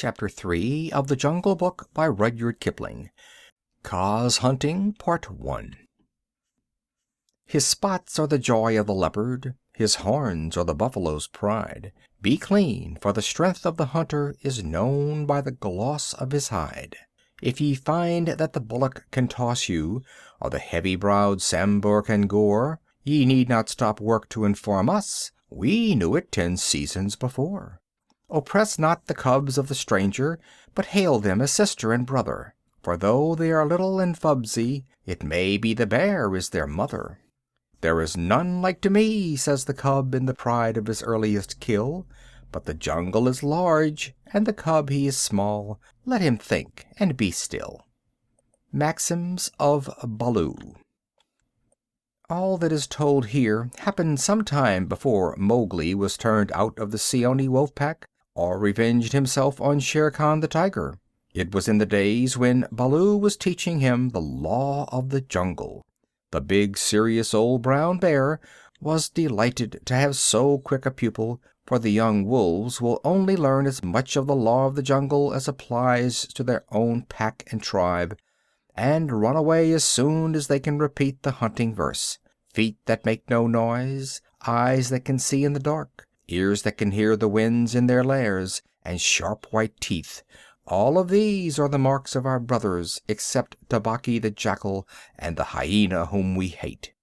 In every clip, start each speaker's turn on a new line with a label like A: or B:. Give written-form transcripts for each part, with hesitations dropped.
A: Chapter 3 of The Jungle Book by Rudyard Kipling. Kaa's Hunting, Part 1. His spots are the joy of the leopard, his horns are the buffalo's pride. Be clean, for the strength of the hunter is known by the gloss of his hide. If ye find that the bullock can toss you, or the heavy-browed sambur can gore, ye need not stop work to inform us, we knew it 10 seasons before. Oppress not the cubs of the stranger, but hail them as sister and brother. For though they are little and fubsy, it may be the bear is their mother. There is none like to me, says the cub in the pride of his earliest kill. But the jungle is large, and the cub he is small. Let him think, and be still. Maxims of Baloo. All that is told here happened some time before Mowgli was turned out of the Seeonee wolf pack, or revenged himself on Shere Khan the tiger. It was in the days when Baloo was teaching him the law of the jungle. The big, serious old brown bear was delighted to have so quick a pupil, for the young wolves will only learn as much of the law of the jungle as applies to their own pack and tribe, and run away as soon as they can repeat the hunting verse: feet that make no noise, eyes that can see in the dark, ears that can hear the winds in their lairs, and sharp white teeth. All of these are the marks of our brothers, except Tabaqui the jackal and the hyena whom we hate.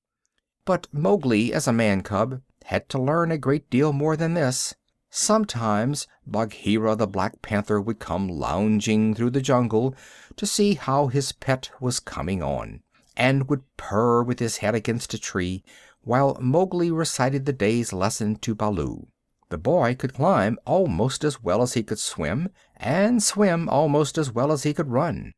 A: But Mowgli, as a man-cub, had to learn a great deal more than this. Sometimes Bagheera the black panther would come lounging through the jungle to see how his pet was coming on, and would purr with his head against a tree, while Mowgli recited the day's lesson to Baloo. The boy could climb almost as well as he could swim, and swim almost as well as he could run.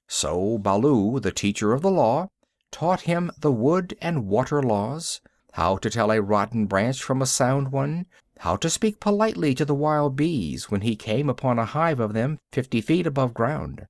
A: So Baloo, the teacher of the law, taught him the wood and water laws, how to tell a rotten branch from a sound one, how to speak politely to the wild bees when he came upon a hive of them 50 feet above ground,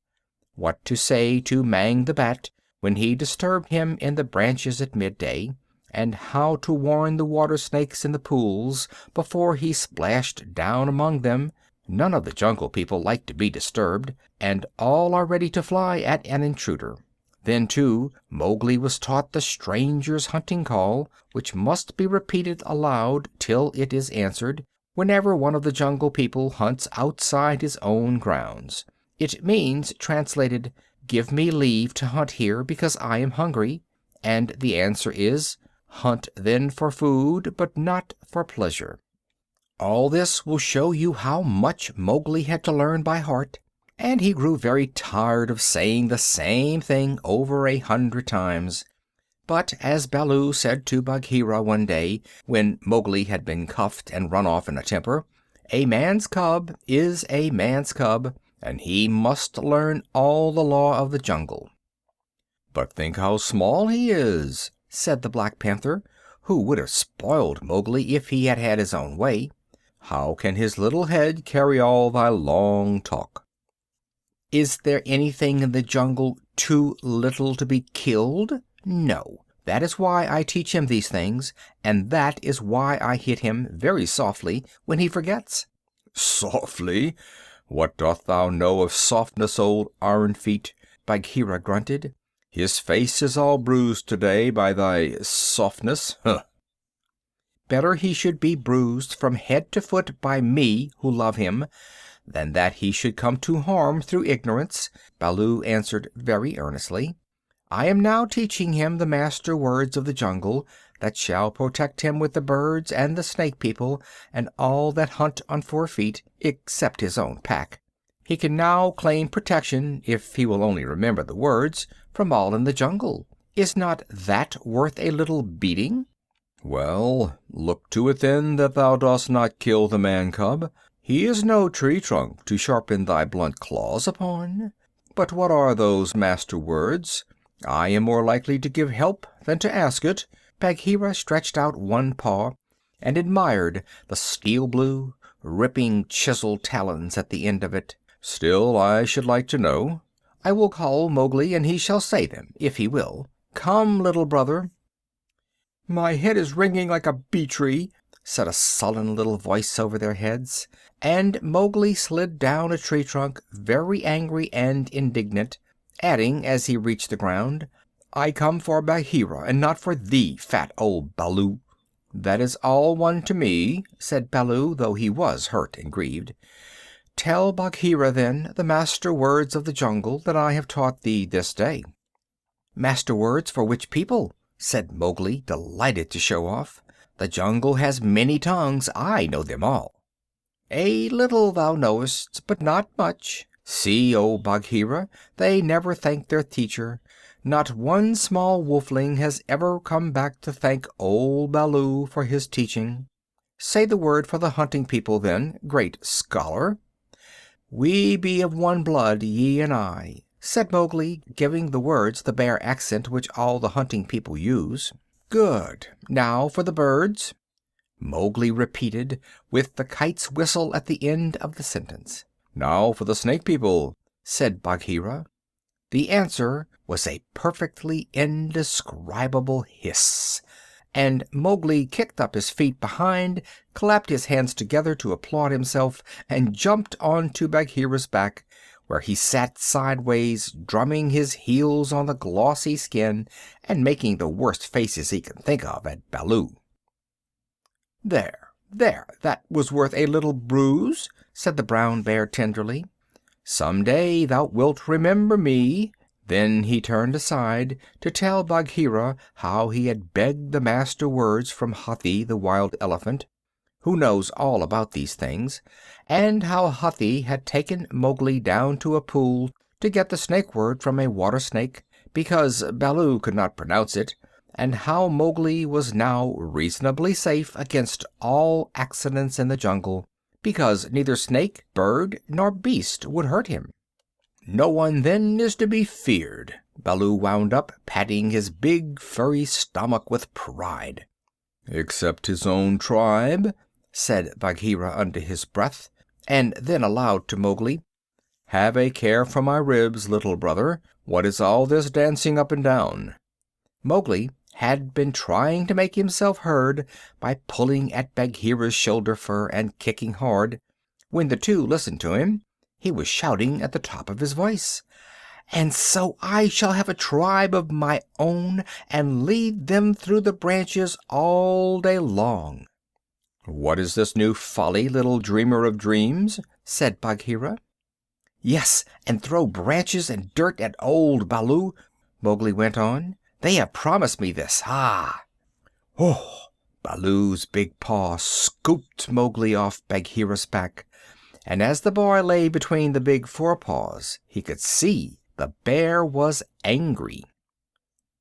A: what to say to Mang the bat when he disturbed him in the branches at midday, and how to warn the water snakes in the pools before he splashed down among them. None of the jungle people like to be disturbed, and all are ready to fly at an intruder. Then, too, Mowgli was taught the stranger's hunting call, which must be repeated aloud till it is answered, whenever one of the jungle people hunts outside his own grounds. It means, translated, "Give me leave to hunt here, because I am hungry," and the answer is, "Hunt then for food, but not for pleasure." All this will show you how much Mowgli had to learn by heart, and he grew very tired of saying the same thing over 100 times. But, as Baloo said to Bagheera one day, when Mowgli had been cuffed and run off in a temper, a man's cub is a man's cub, and he must learn all the law of the jungle. "But think how small he is," said the Black Panther, who would have spoiled Mowgli if he had had his own way. "How can his little head carry all thy long talk?" Is there anything in the jungle too little to be killed? No. That is why I teach him these things, and that is why I hit him very softly when he forgets. "Softly? What doth thou know of softness, old Iron Feet?" Bagheera grunted. "His face is all bruised today by thy softness. Huh!" Better he should be bruised from head to foot by me who love him, than that he should come to harm through ignorance," Baloo answered very earnestly. "I am now teaching him the master words of the jungle, that shall protect him with the birds and the snake people and all that hunt on 4 feet, except his own pack. He can now claim protection, if he will only remember the words, from all in the jungle. Is not that worth a little beating?" "Well, look to it then that thou dost not kill the man-cub. He is no tree trunk to sharpen thy blunt claws upon. But what are those master words? I am more likely to give help than to ask it." Bagheera stretched out one paw and admired the steel-blue, ripping chisel talons at the end of it. "Still, I should like to know." "I will call Mowgli, and he shall say them, if he will. Come, little brother." "My head is ringing like a bee-tree," said a sullen little voice over their heads, and Mowgli slid down a tree trunk, very angry and indignant, adding as he reached the ground, "I come for Bagheera, and not for thee, fat old Baloo." "That is all one to me," said Baloo, though he was hurt and grieved. "Tell Bagheera, then, the master words of the jungle that I have taught thee this day." "Master words for which people?" said Mowgli, delighted to show off. "The jungle has many tongues. I know them all." "A little thou knowest, but not much. See, O Bagheera, they never thank their teacher. Not one small wolfling has ever come back to thank old Baloo for his teaching. Say the word for the hunting people, then, great scholar." "We be of one blood, ye and I," said Mowgli, giving the words the Bear accent which all the hunting people use. "Good. Now for the birds," Mowgli repeated, with the kite's whistle at the end of the sentence. "Now for the Snake people," said Bagheera. The answer was a perfectly indescribable hiss, and Mowgli kicked up his feet behind, clapped his hands together to applaud himself, and jumped onto Bagheera's back, where he sat sideways, drumming his heels on the glossy skin and making the worst faces he could think of at Baloo. "There, there, that was worth a little bruise," said the brown bear tenderly. "Some day thou wilt remember me." Then he turned aside to tell Bagheera how he had begged the master words from Hathi the wild elephant, who knows all about these things, and how Hathi had taken Mowgli down to a pool to get the snake word from a water snake, because Baloo could not pronounce it, and how Mowgli was now reasonably safe against all accidents in the jungle, because neither snake, bird, nor beast would hurt him. "No one then is to be feared," Baloo wound up, patting his big furry stomach with pride. "Except his own tribe," said Bagheera under his breath, and then aloud to Mowgli, "Have a care for my ribs, little brother. What is all this dancing up and down?" Mowgli had been trying to make himself heard by pulling at Bagheera's shoulder fur and kicking hard. When the two listened to him, he was shouting at the top of his voice, "And so I shall have a tribe of my own, and lead them through the branches all day long." "What is this new folly, little dreamer of dreams?" said Bagheera. "Yes, and throw branches and dirt at old Baloo," Mowgli went on. "They have promised me this. Ha!" "Oh!" Baloo's big paw scooped Mowgli off Bagheera's back, and as the boy lay between the big forepaws he could see the bear was angry.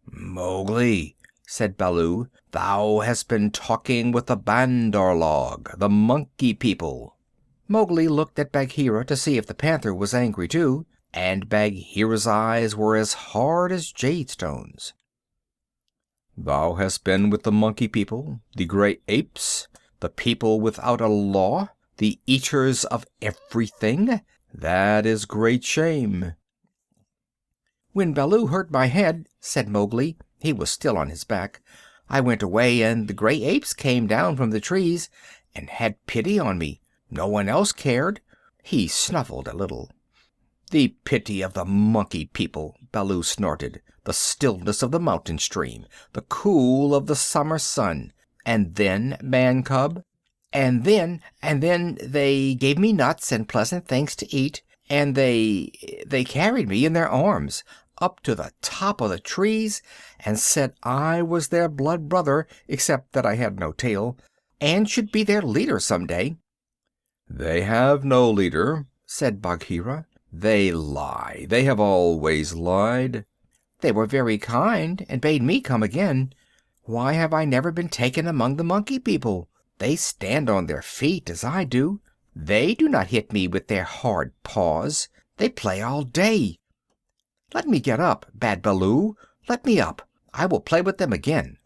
A: "Mowgli," said Baloo, "thou hast been talking with the Bandar log, the Monkey People." Mowgli looked at Bagheera to see if the panther was angry too, and Bagheera's eyes were as hard as jade stones. "Thou hast been with the Monkey People, the Gray Apes, the people without a law, the eaters of everything? That is great shame." "When Baloo hurt my head," said Mowgli, he was still on his back, "I went away, and the Gray Apes came down from the trees and had pity on me. No one else cared." He snuffled a little. "The pity of the Monkey People!" Baloo snorted. "The stillness of the mountain stream, the cool of the summer sun. And then, man cub?" And then they gave me nuts and pleasant things to eat, and they carried me in their arms up to the top of the trees and said I was their blood brother, except that I had no tail, and should be their leader some day." "They have no leader," said Bagheera. "They lie. They have always lied." "They were very kind and bade me come again. Why have I never been taken among the Monkey People? They stand on their feet as I do. They do not hit me with their hard paws. They play all day. Let me get up, Bad Baloo. Let me up. I will play with them again."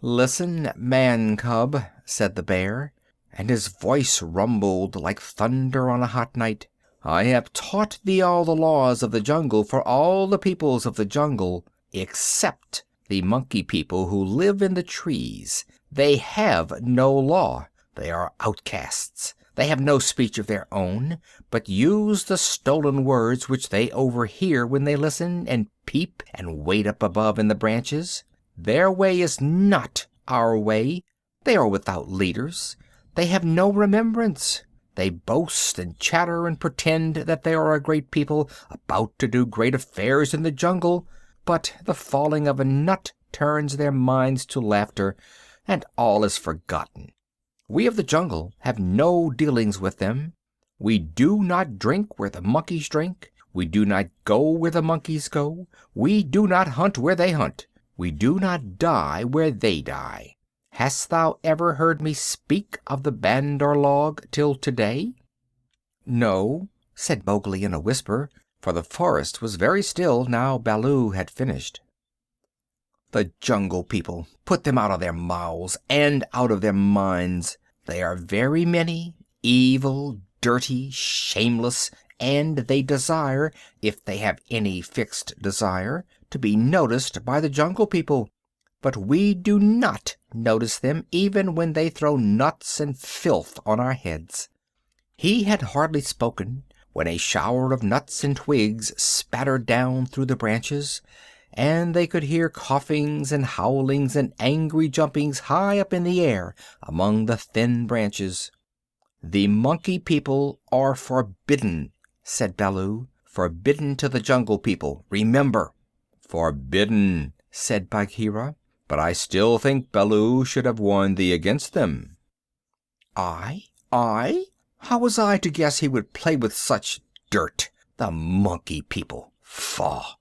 A: "Listen, man cub," said the bear, and his voice rumbled like thunder on a hot night. "I have taught thee all the laws of the jungle for all the peoples of the jungle except the monkey people who live in the trees. They have no law. They are outcasts. They have no speech of their own, but use the stolen words which they overhear when they listen and peep and wait up above in the branches. Their way is not our way. They are without leaders. They have no remembrance. They boast and chatter and pretend that they are a great people about to do great affairs in the jungle, but the falling of a nut turns their minds to laughter, and all is forgotten. We of the jungle have no dealings with them. We do not drink where the monkeys drink. We do not go where the monkeys go. We do not hunt where they hunt. We do not die where they die. Hast thou ever heard me speak of the Bandar log till today? No, said Mowgli in a whisper, for the forest was very still now Baloo had finished. The jungle people, put them out of their mouths and out of their minds. They are very many, evil, dirty, shameless, and they desire, if they have any fixed desire, to be noticed by the jungle people. But we do not notice them even when they throw nuts and filth on our heads. He had hardly spoken when a shower of nuts and twigs spattered down through the branches, and they could hear coughings and howlings and angry jumpings high up in the air among the thin branches. The monkey people are forbidden, said Baloo. Forbidden to the jungle people, remember. Forbidden, said Bagheera. But I still think Baloo should have warned thee against them. I? How was I to guess he would play with such dirt? The monkey people! Faugh!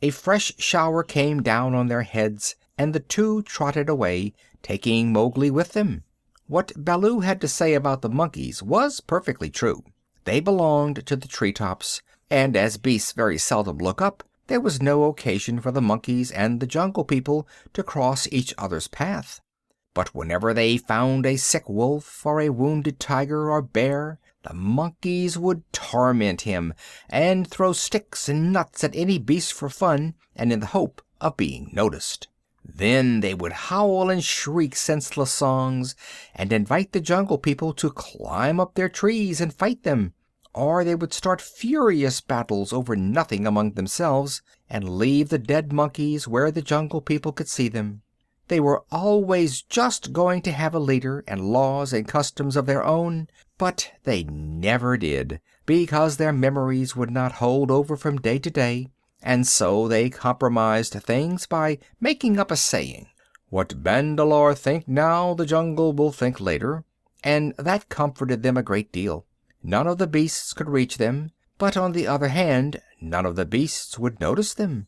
A: A fresh shower came down on their heads, and the two trotted away, taking Mowgli with them. What Baloo had to say about the monkeys was perfectly true. They belonged to the tree-tops, and as beasts very seldom look up, there was no occasion for the monkeys and the jungle people to cross each other's path. But whenever they found a sick wolf or a wounded tiger or bear, the monkeys would torment him and throw sticks and nuts at any beast for fun and in the hope of being noticed. Then they would howl and shriek senseless songs and invite the jungle people to climb up their trees and fight them. Or they would start furious battles over nothing among themselves, and leave the dead monkeys where the jungle people could see them. They were always just going to have a leader and laws and customs of their own, but they never did, because their memories would not hold over from day to day, and so they compromised things by making up a saying, "What Bandar think now, the jungle will think later," and that comforted them a great deal. None of the beasts could reach them, but on the other hand, none of the beasts would notice them.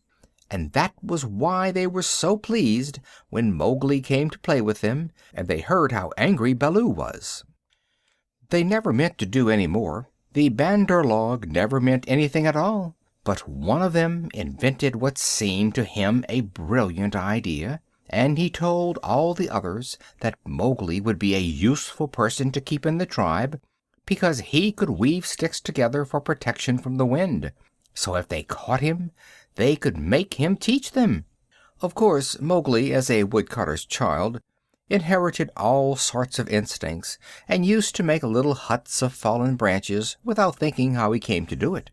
A: And that was why they were so pleased when Mowgli came to play with them, and they heard how angry Baloo was. They never meant to do any more. The Bandar log never meant anything at all. But one of them invented what seemed to him a brilliant idea, and he told all the others that Mowgli would be a useful person to keep in the tribe, because he could weave sticks together for protection from the wind. So if they caught him, they could make him teach them. Of course, Mowgli, as a woodcutter's child, inherited all sorts of instincts, and used to make little huts of fallen branches without thinking how he came to do it.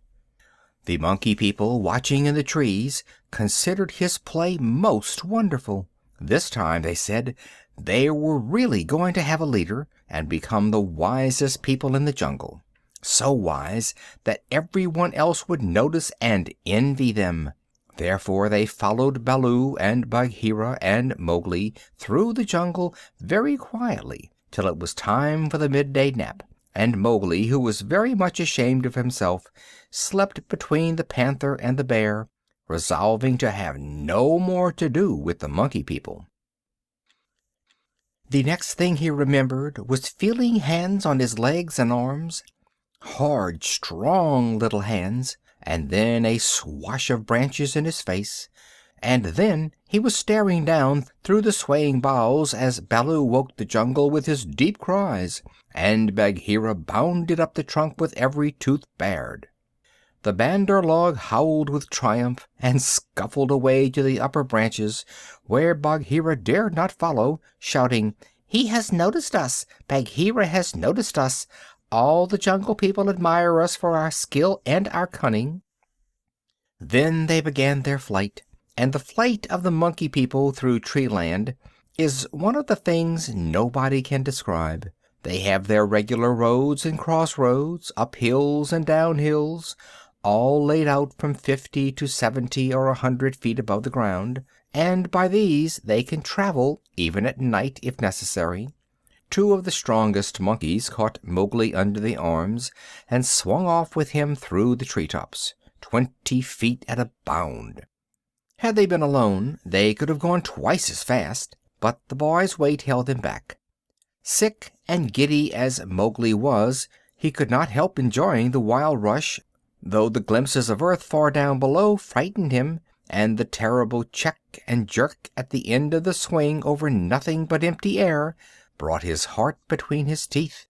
A: The monkey people, watching in the trees, considered his play most wonderful. This time, they said, they were really going to have a leader and become the wisest people in the jungle. So wise that everyone else would notice and envy them. Therefore they followed Baloo and Bagheera and Mowgli through the jungle very quietly till it was time for the midday nap, and Mowgli, who was very much ashamed of himself, slept between the panther and the bear, resolving to have no more to do with the monkey people. The next thing he remembered was feeling hands on his legs and arms, hard, strong little hands, and then a swash of branches in his face, and then he was staring down through the swaying boughs as Baloo woke the jungle with his deep cries, and Bagheera bounded up the trunk with every tooth bared. The Bandar log howled with triumph and scuffled away to the upper branches, where Bagheera dared not follow, shouting, "He has noticed us! Bagheera has noticed us! All the Jungle People admire us for our skill and our cunning." Then they began their flight, and the flight of the Monkey People through Treeland is one of the things nobody can describe. They have their regular roads and crossroads, up hills and down hills, all laid out from 50 to 70 or 100 feet above the ground, and by these they can travel even at night if necessary. Two of the strongest monkeys caught Mowgli under the arms and swung off with him through the treetops, 20 feet at a bound. Had they been alone, they could have gone twice as fast, but the boy's weight held them back. Sick and giddy as Mowgli was, he could not help enjoying the wild rush, though the glimpses of earth far down below frightened him, and the terrible check and jerk at the end of the swing over nothing but empty air brought his heart between his teeth.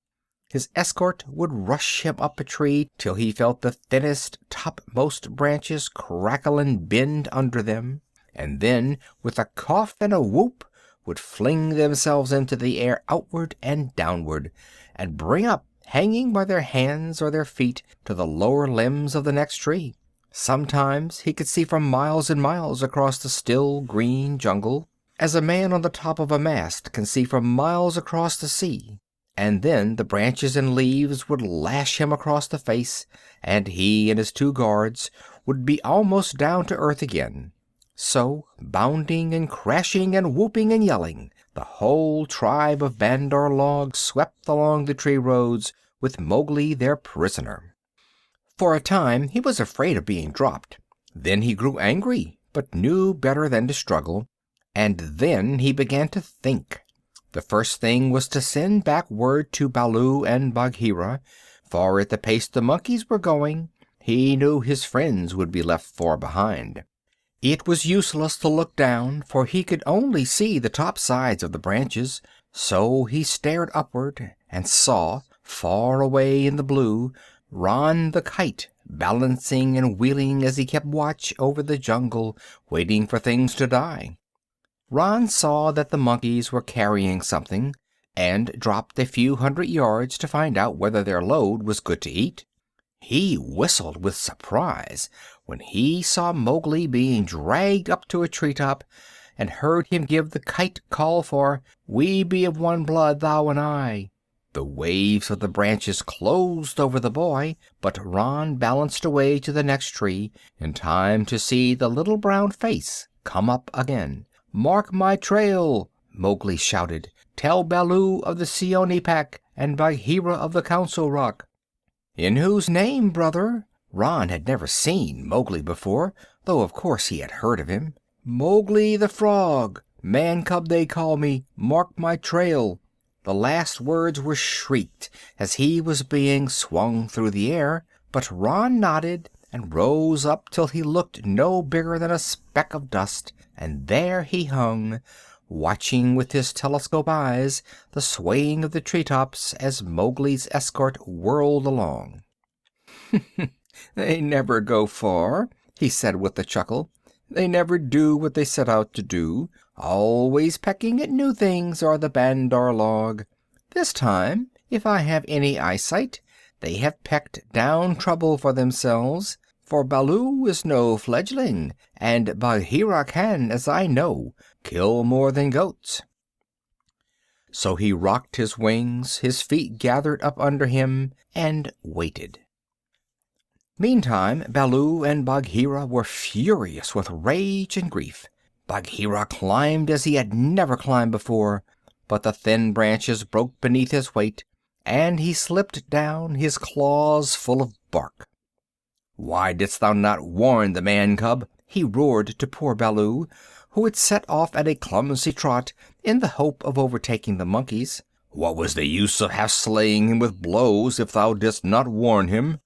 A: His escort would rush him up a tree till he felt the thinnest, topmost branches crackle and bend under them, and then, with a cough and a whoop, would fling themselves into the air outward and downward, and bring up, hanging by their hands or their feet, to the lower limbs of the next tree. Sometimes he could see for miles and miles across the still green jungle, as a man on the top of a mast can see for miles across the sea. And then the branches and leaves would lash him across the face, and he and his two guards would be almost down to earth again. So, bounding and crashing and whooping and yelling, the whole tribe of Bandar log swept along the tree roads with Mowgli their prisoner. For a time he was afraid of being dropped. Then he grew angry, but knew better than to struggle. And then he began to think. The first thing was to send back word to Baloo and Bagheera, for at the pace the monkeys were going, he knew his friends would be left far behind. It was useless to look down, for he could only see the top sides of the branches, so he stared upward and saw, far away in the blue, Ran the Kite, balancing and wheeling as he kept watch over the jungle, waiting for things to die. Ran saw that the monkeys were carrying something, and dropped a few 100 yards to find out whether their load was good to eat. He whistled with surprise when he saw Mowgli being dragged up to a treetop, and heard him give the Kite call for, "We be of one blood, thou and I." The waves of the branches closed over the boy, but Ran balanced away to the next tree in time to see the little brown face come up again. "Mark my trail!" Mowgli shouted. "Tell Baloo of the Seeonee Pack and Bagheera of the Council Rock." "In whose name, brother?" Ran had never seen Mowgli before, though of course he had heard of him. "Mowgli the Frog. Man cub they call me. Mark my trail." The last words were shrieked as he was being swung through the air, but Ran nodded and rose up till he looked no bigger than a speck of dust, and there he hung, watching with his telescope eyes the swaying of the treetops as Mowgli's escort whirled along. "They never go far," he said with a chuckle. "They never do what they set out to do. Always pecking at new things are the Bandar log. This time, if I have any eyesight, they have pecked down trouble for themselves. For Baloo is no fledgling, and Bagheera can, as I know, kill more than goats." So he rocked his wings, his feet gathered up under him, and waited. Meantime, Baloo and Bagheera were furious with rage and grief. Bagheera climbed as he had never climbed before, but the thin branches broke beneath his weight, and he slipped down, his claws full of bark. "Why didst thou not warn the man cub?" he roared to poor Baloo, who had set off at a clumsy trot in the hope of overtaking the monkeys. "What was the use of half slaying him with blows if thou didst not warn him?"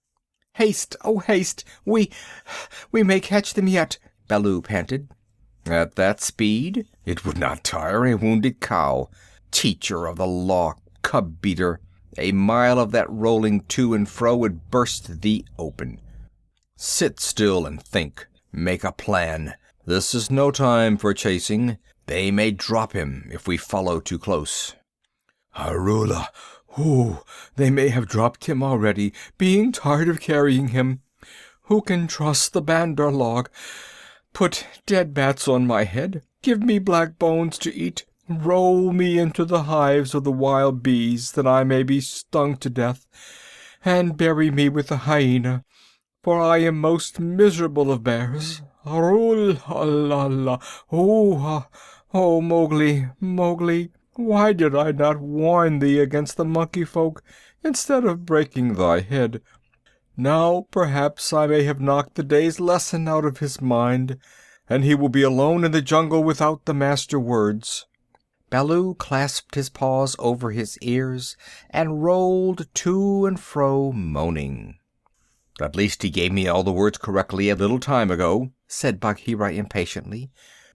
A: "Haste, oh haste! We may catch them yet," Baloo panted. "At that speed? It would not tire a wounded cow. Teacher of the law, cub beater! A mile of that rolling to and fro would burst thee open." Sit still and think. Make a plan. This is no time for chasing. They may drop him if we follow too close. Harula! They may have dropped him already, being tired of carrying him. Who can trust the Bandar log? Put dead bats on my head. Give me black bones to eat. Roll me into the hives of the wild bees, that I may be stung to death. And bury me with the hyena, for I am most miserable of bears. Harul, Allah, oh, Mowgli, Mowgli, why did I not warn thee against the monkey folk, instead of breaking thy head? Now perhaps I may have knocked the day's lesson out of his mind, and he will be alone in the jungle without the master words. Baloo clasped his paws over his ears and rolled to and fro, moaning. At least he gave me all the words correctly a little time ago, said Bagheera impatiently.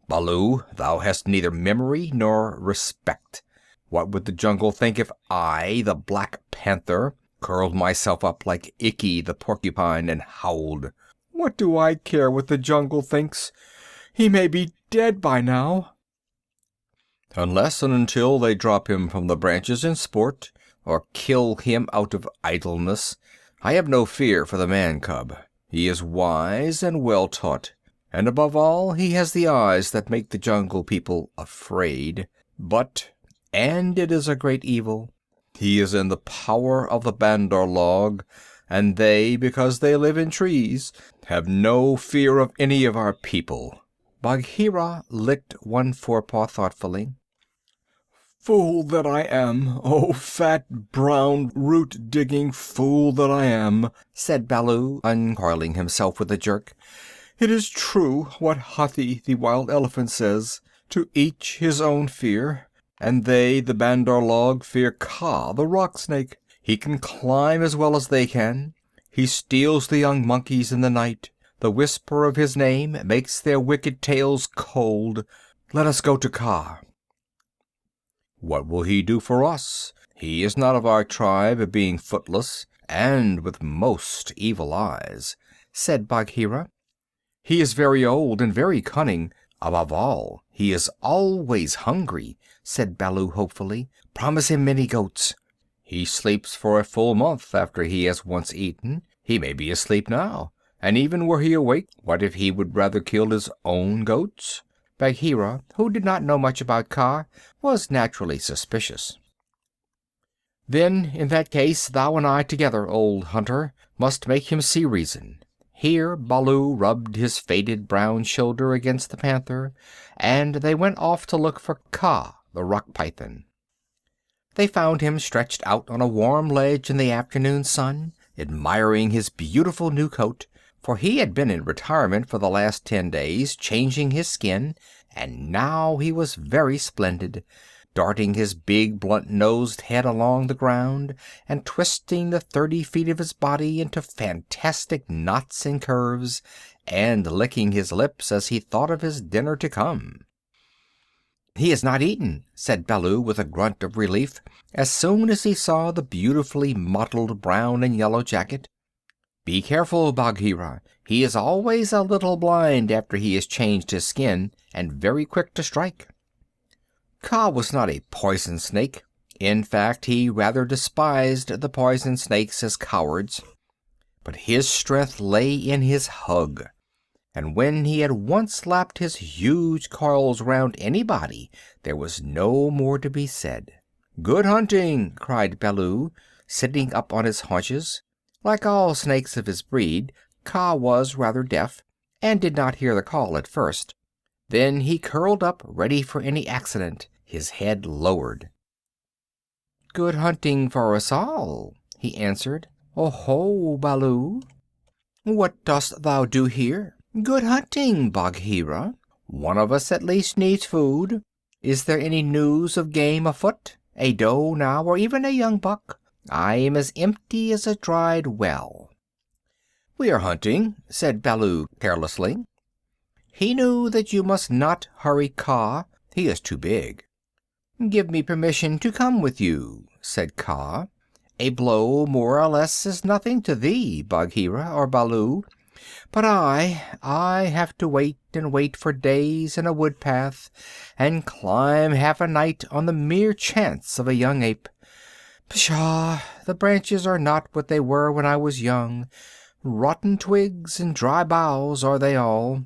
A: Baloo, thou hast neither memory nor respect. What would the jungle think if I, the Black Panther, curled myself up like Ikki the porcupine and howled? What do I care what the jungle thinks? He may be dead by now. Unless and until they drop him from the branches in sport, or kill him out of idleness, I have no fear for the man-cub. He is wise and well taught, and above all he has the eyes that make the jungle people afraid. But, and it is a great evil, he is in the power of the Bandar log, and they, because they live in trees, have no fear of any of our people. Bagheera licked one forepaw thoughtfully. Fool that I am! Oh, fat, brown, root-digging fool that I am! Said Baloo, uncoiling himself with a jerk. It is true what Hathi the wild elephant says, to each his own fear. And they, the Bandar log, fear Kaa the rock snake. He can climb as well as they can. He steals the young monkeys in the night. The whisper of his name makes their wicked tails cold. Let us go to Kaa. What will he do for us? He is not of our tribe, being footless, and with most evil eyes, said Bagheera. He is very old and very cunning. Above all, he is always hungry, said Baloo hopefully. Promise him many goats. He sleeps for a full month after he has once eaten. He may be asleep now, and even were he awake, what if he would rather kill his own goats? Bagheera, who did not know much about Kaa, was naturally suspicious. Then, in that case, thou and I together, old hunter, must make him see reason. Here Baloo rubbed his faded brown shoulder against the panther, and they went off to look for Kaa, the rock python. They found him stretched out on a warm ledge in the afternoon sun, admiring his beautiful new coat, for he had been in retirement for the last 10 days, changing his skin, and now he was very splendid, darting his big blunt-nosed head along the ground, and twisting the 30 feet of his body into fantastic knots and curves, and licking his lips as he thought of his dinner to come. He has not eaten, said Baloo with a grunt of relief, as soon as he saw the beautifully mottled brown and yellow jacket. Be careful, Bagheera. He is always a little blind after he has changed his skin, and very quick to strike. Kaa was not a poison snake. In fact, he rather despised the poison snakes as cowards. But his strength lay in his hug, and when he had once lapped his huge coils round anybody, there was no more to be said. Good hunting! Cried Baloo, sitting up on his haunches. Like all snakes of his breed, Kaa was rather deaf, and did not hear the call at first. Then he curled up, ready for any accident, his head lowered. Good hunting for us all, he answered. Oh-ho, Baloo! What dost thou do here? Good hunting, Bagheera. One of us at least needs food. Is there any news of game afoot? A doe now, or even a young buck? I am as empty as a dried well. We are hunting, said Baloo carelessly. He knew that you must not hurry Kaa. He is too big. Give me permission to come with you, said Kaa. A blow more or less is nothing to thee, Bagheera or Baloo, But I have to wait and wait for days in a wood path, and climb half a night on the mere chance of a young ape. Pshaw! The branches are not what they were when I was young. Rotten twigs and dry boughs are they all."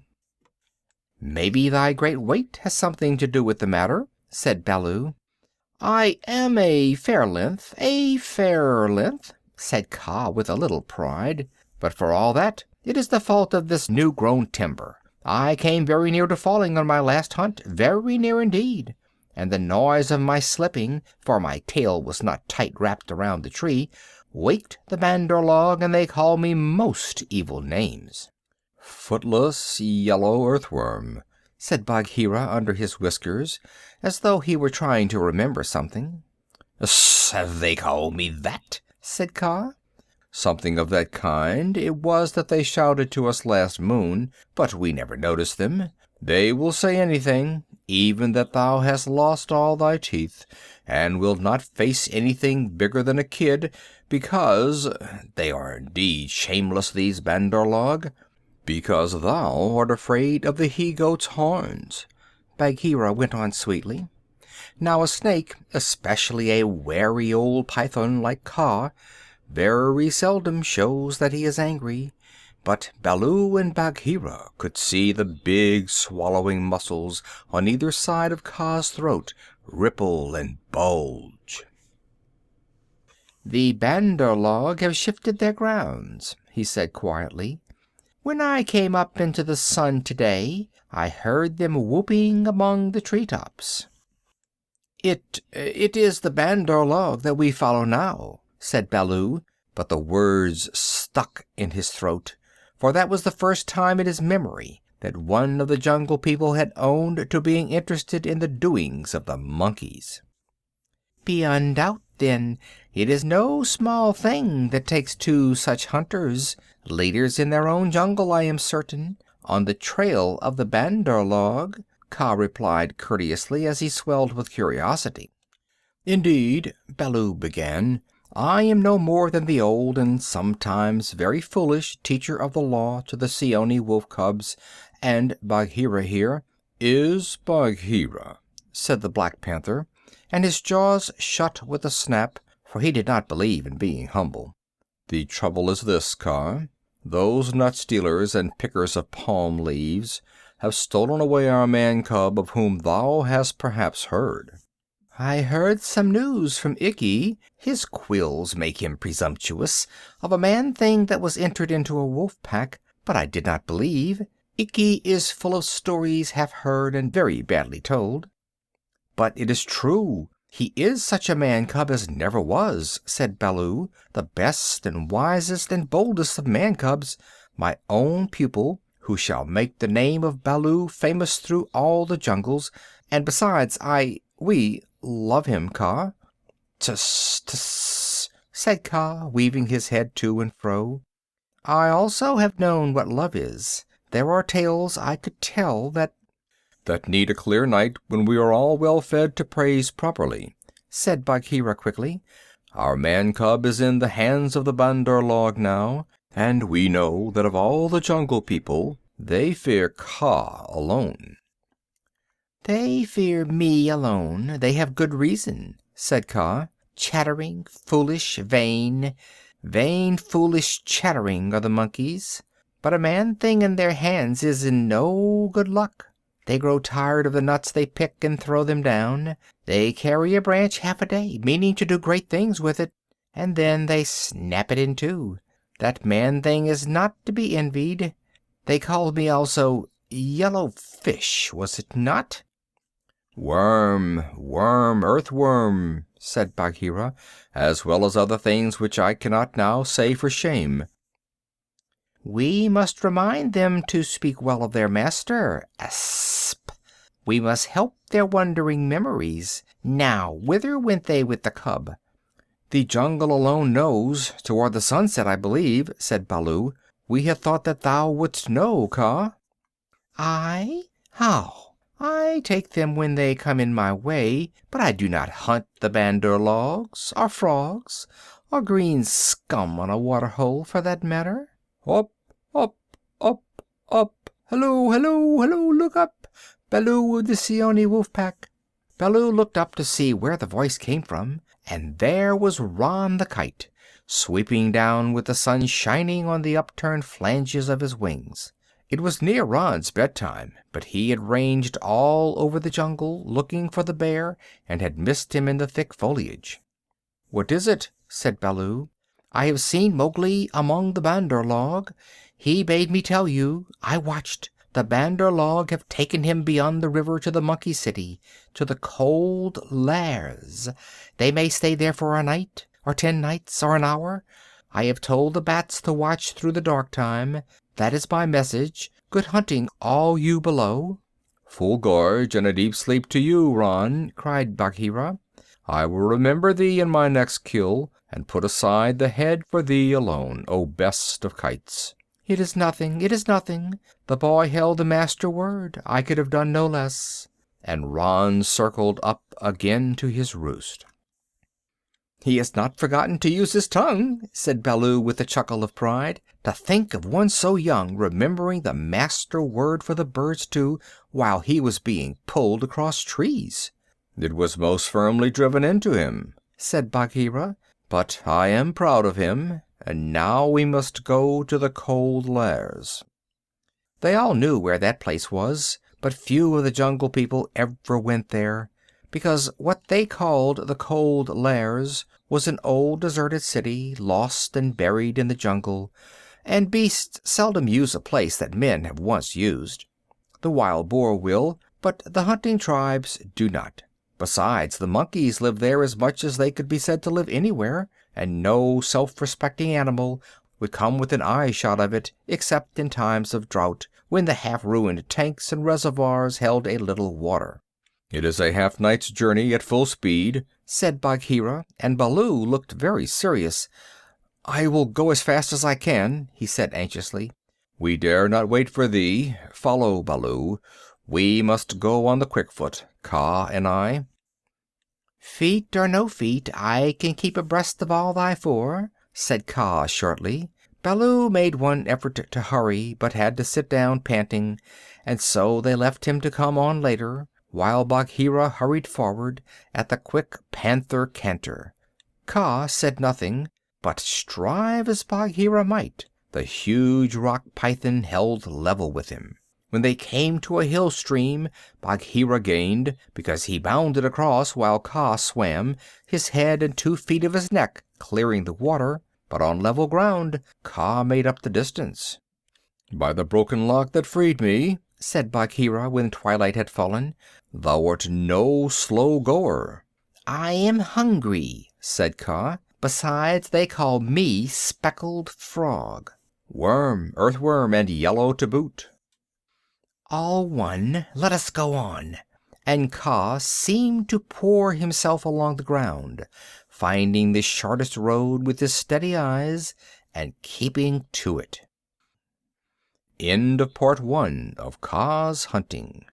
A: "Maybe thy great weight has something to do with the matter," said Baloo. "I am a fair length, said Kaa with a little pride. "But for all that, it is the fault of this new-grown timber. I came very near to falling on my last hunt, very near indeed, and the noise of my slipping, for my tail was not tight wrapped around the tree, waked the Bandar log, and they call me most evil names." "Footless yellow earthworm," said Bagheera under his whiskers, as though he were trying to remember something. "Have they called me that?" said Kaa. "Something of that kind it was that they shouted to us last moon, but we never noticed them. They will say anything, even that thou hast lost all thy teeth, and wilt not face anything bigger than a kid, because they are indeed shameless, these Bandar log, because thou art afraid of the he-goat's horns," Bagheera went on sweetly. Now a snake, especially a wary old python like Kaa, very seldom shows that he is angry, but Baloo and Bagheera could see the big swallowing muscles on either side of Kaa's throat ripple and bulge. "The Bandar log have shifted their grounds," he said quietly. "When I came up into the sun today, I heard them whooping among the tree-tops." It is the Bandar log that we follow now," said Baloo, but the words stuck in his throat, for that was the first time in his memory that one of the Jungle People had owned to being interested in the doings of the monkeys. "Beyond doubt, then, it is no small thing that takes two such hunters, leaders in their own jungle, I am certain, on the trail of the Bandar log," Kaa replied courteously as he swelled with curiosity. "Indeed," Baloo began, "I am no more than the old and sometimes very foolish teacher of the law to the Seeonee wolf cubs, and Bagheera here—" "Is Bagheera," said the Black Panther, and his jaws shut with a snap, for he did not believe in being humble. "The trouble is this, Kaa. Those nut stealers and pickers of palm leaves have stolen away our man cub, of whom thou hast perhaps heard." "I heard some news from Ikki, his quills make him presumptuous, of a man-thing that was entered into a wolf pack, but I did not believe. Ikki is full of stories half heard and very badly told." "But it is true. He is such a man cub as never was," said Baloo, "the best and wisest and boldest of man cubs, my own pupil, who shall make the name of Baloo famous through all the jungles, and besides we love him, Kaa." "Tss, tss," said Kaa, weaving his head to and fro. "I also have known what love is. There are tales I could tell that—" "That need a clear night when we are all well fed to praise properly," said Bagheera quickly. "Our man cub is in the hands of the Bandar log now, and we know that of all the Jungle People they fear Kaa alone." "They fear me alone. They have good reason," said Kaa. "Chattering, foolish, vain. Vain, foolish, chattering are the monkeys. But a man-thing in their hands is in no good luck. They grow tired of the nuts they pick and throw them down. They carry a branch half a day, meaning to do great things with it, and then they snap it in two. That man-thing is not to be envied. They called me also Yellow Fish, was it not?" "Worm, earthworm," said Bagheera, "as well as other things which I cannot now say for shame." "We must remind them to speak well of their master. Asp! We must help their wandering memories. Now, whither went they with the cub?" "The jungle alone knows. Toward the sunset, I believe," said Baloo. "We had thought that thou wouldst know, Kaa." "I? How? I take them when they come in my way, but I do not hunt the Bandar logs, or frogs, or green scum on a water hole, for that matter." "Up, up!" Up! Hello, hello, hello, look up! Baloo of the Seeonee Wolf Pack. Baloo looked up to see where the voice came from, and there was Ron the Kite, sweeping down with the sun shining on the upturned flanges of his wings. It was near Ron's bedtime, but he had ranged all over the jungle, looking for the bear, and had missed him in the thick foliage. "What is it?" said Baloo. "I have seen Mowgli among the Bandar log. He bade me tell you. I watched. The Bandar log have taken him beyond the river to the Monkey City, to the Cold Lairs. They may stay there for a night, or 10 nights, or an hour. I have told the bats to watch through the dark time. That is my message. Good hunting, all you below." "Full gorge and a deep sleep to you, Ron," cried Bagheera. "I will remember thee in my next kill, and put aside the head for thee alone, O best of kites." "It is nothing, it is nothing. The boy held the master word. I could have done no less." And Ron circled up again to his roost. "He has not forgotten to use his tongue," said Baloo with a chuckle of pride. "To think of one so young remembering the master word for the birds too, while he was being pulled across trees." "It was most firmly driven into him," said Bagheera. "But I am proud of him. And now we must go to the Cold Lairs." They all knew where that place was, but few of the Jungle People ever went there, because what they called the Cold Lairs was an old deserted city, lost and buried in the jungle, and beasts seldom use a place that men have once used. The wild boar will, but the hunting tribes do not. Besides, the monkeys live there as much as they could be said to live anywhere, and no self-respecting animal would come within eye-shot of it except in times of drought, when the half-ruined tanks and reservoirs held a little water. "It is a half-night's journey at full speed," said Bagheera, and Baloo looked very serious. "I will go as fast as I can," he said anxiously. "We dare not wait for thee. Follow, Baloo. We must go on the quick foot, Kaa and I." "Feet or no feet, I can keep abreast of all thy four," said Kaa shortly. Baloo made one effort to hurry, but had to sit down panting, and so they left him to come on later, while Bagheera hurried forward at the quick panther canter. Kaa said nothing, but strive as Bagheera might, the huge rock python held level with him. When they came to a hill stream, Bagheera gained, because he bounded across while Kaa swam, his head and 2 feet of his neck clearing the water, but on level ground Kaa made up the distance. "By the broken lock that freed me," said Bagheera when twilight had fallen, "thou art no slow goer." "I am hungry," said Kaa. "Besides, they call me Speckled Frog." "Worm, earthworm, and yellow to boot." "All one. Let us go on." And Kaa seemed to pour himself along the ground, finding the shortest road with his steady eyes and keeping to it. End of Part 1 of Kaa's Hunting.